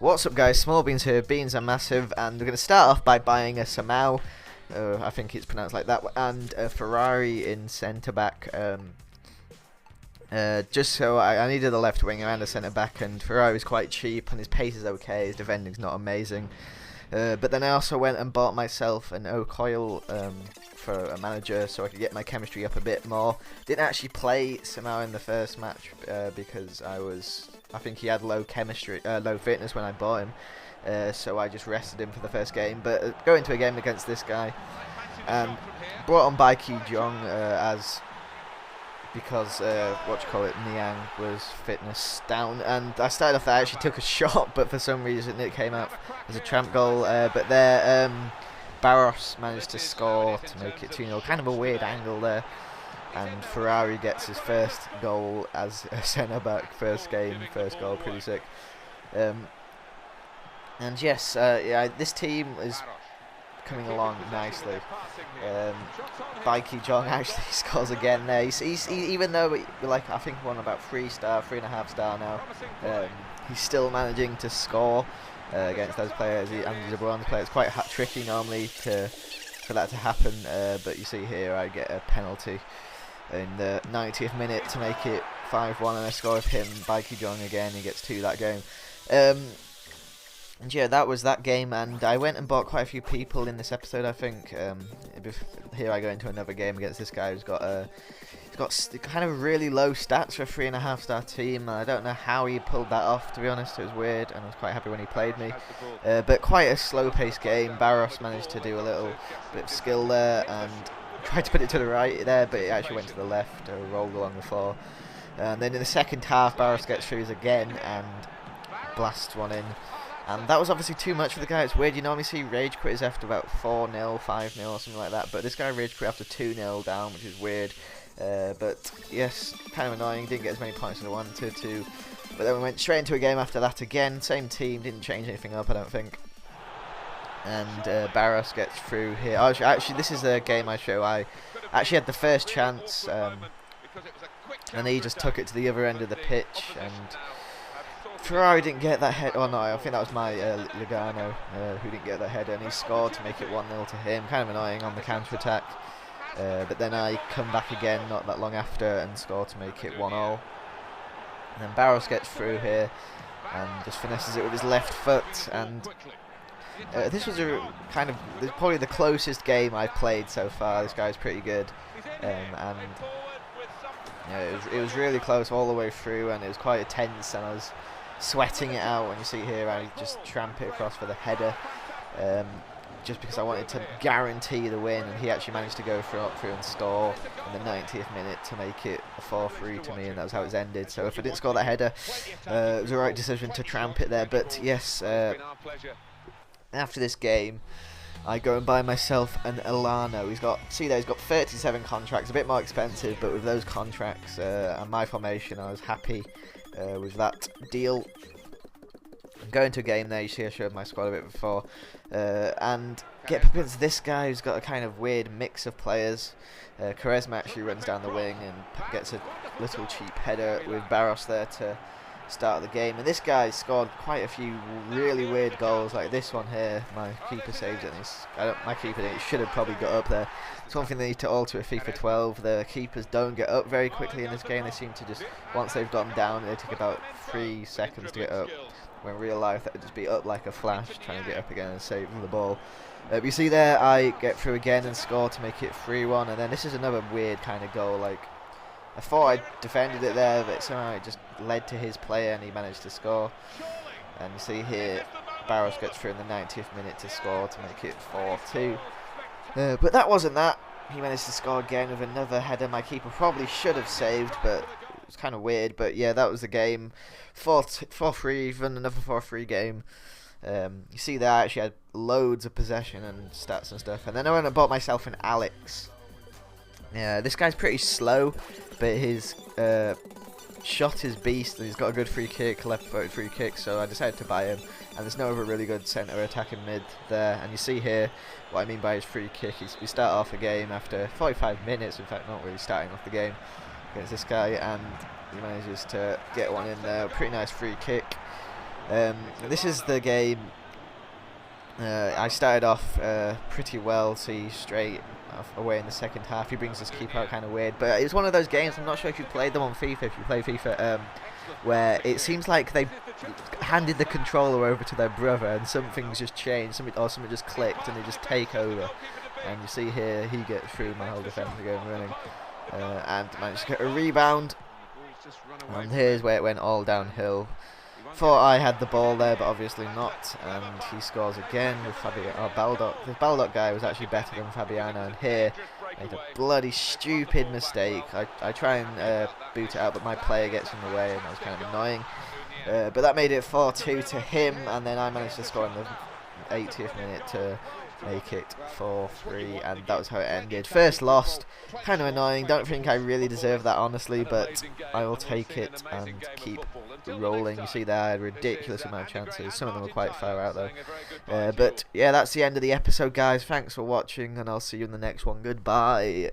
What's up guys, Smallbeans here, Beans are massive, and we're going to start off by buying a Samau, I think it's pronounced like that, and a Ferrari in centre back, just so I needed a left winger and a centre back, and Ferrari's quite cheap and his pace is okay, his defending's not amazing, but then I also went and bought myself an O'Coil for a manager so I could get my chemistry up a bit more. Didn't actually play Samau in the first match because I think he had low fitness when I bought him, so I just rested him for the first game. But go into a game against this guy, brought on Heyyyy because Niang was fitness down, and I started off. I actually took a shot, but for some reason it came out as a tramp goal. But there, Barros managed to score to make it 2-0. Kind of a weird angle there. And Ferrari gets his first goal as a centre-back, first goal, pretty sick. And yes, yeah, this team is coming along nicely. Heyyyy actually scores again there. Even though like I think won about 3.5 star now, he's still managing to score against those players. And he's a bronze player. It's quite tricky normally for that to happen, but you see here I get a penalty in the 90th minute to make it 5-1, and I score with him, Heyyyy again. He gets 2 that game. And yeah, that was that game, and I went and bought quite a few people in this episode, I think. Here I go into another game against this guy who's got kind of really low stats for a 3.5 star team, and I don't know how he pulled that off, to be honest. It was weird, and I was quite happy when he played me. But quite a slow paced game. Barros managed to do a little bit of skill there, and tried to put it to the right there, but it actually went to the left, rolled along the floor. And then in the second half, Barros gets through again and blasts one in. And that was obviously too much for the guy. It's weird, you normally see rage quitters after about 4-0, 5-0 or something like that, but this guy rage quit after 2-0 down, which is weird. But yes, kind of annoying, didn't get as many points as I wanted to. But then we went straight into a game after that again, same team, didn't change anything up, I don't think. And Barros gets through here. Oh, actually, this is a game I show. I actually had the first chance, and he just took it to the other end of the pitch, and Ferrari didn't get that head. Oh no, I think that was my Lugano who didn't get that header, and he scored to make it 1-0 to him. Kind of annoying on the counter attack. But then I come back again not that long after and score to make it 1-0. And then Barros gets through here and just finishes it with his left foot. And this was probably the closest game I've played so far. This guy's pretty good, and yeah, it was really close all the way through, and it was quite tense, and I was sweating it out. And you see here I just tramp it across for the header, just because I wanted to guarantee the win, and he actually managed to go through and score in the 90th minute to make it a 4-3 to me, and that was how it ended. So if I didn't score that header, it was the right decision to tramp it there. But yes, after this game, I go and buy myself an Elano. He's got 37 contracts, a bit more expensive, but with those contracts and my formation, I was happy with that deal. Go into a game there, you see I showed my squad a bit before, and get up against this guy who's got a kind of weird mix of players. Quaresma actually runs down the wing and gets a little cheap header with Barros there to start the game, and this guy scored quite a few really weird goals, like this one here. My keeper saved it, and my keeper should have probably got up there. It's one thing they need to alter with FIFA 12. The keepers don't get up very quickly in this game. They seem to just, once they've gotten down, they take about 3 seconds to get up, when in real life that would just be up like a flash, trying to get up again and save the ball. You see there, I get through again and score to make it 3-1, and then this is another weird kind of goal. Like, I thought I defended it there, but somehow it just led to his player and he managed to score. And you see here, Barros gets through in the 90th minute to score to make it 4-2. But that wasn't that. He managed to score again with another header my keeper probably should have saved, but it was kind of weird. But yeah, that was the game. 4-3 even, another 4-3 game. You see there, I actually had loads of possession and stats and stuff. And then I went and bought myself an Alex. Yeah, this guy's pretty slow, but his shot is beast, and he's got a good free kick, left-footed free kick, so I decided to buy him. And there's no other really good centre attacking mid there. And you see here what I mean by his free kick. We start off a game after 45 minutes, in fact not really starting off the game, against this guy, and he manages to get one in there. Pretty nice free kick. This is the game. I started off pretty well, see straight away in the second half. He brings his keeper out kind of weird, but it's one of those games. I'm not sure if you played them on FIFA. If you play FIFA, where it seems like they handed the controller over to their brother, and something's just changed, something just clicked, and they just take over. And you see here, he gets through my whole defence going running, and managed to get a rebound. And here's where it went all downhill. Thought I had the ball there, but obviously not, and he scores again with Baldock. The Baldock guy was actually better than Fabiano, and here made a bloody stupid mistake. I try and boot it out, but my player gets in the way, and that was kind of annoying. But that made it 4-2 to him, and then I managed to score in the 80th minute to make it 4-3, and that was how it ended. First lost, kind of annoying. Don't think I really deserve that, honestly, but I will take it and keep rolling. You see there, I had a ridiculous amount of chances. Some of them were quite far out though. But yeah, that's the end of the episode, guys. Thanks for watching, and I'll see you in the next one. Goodbye.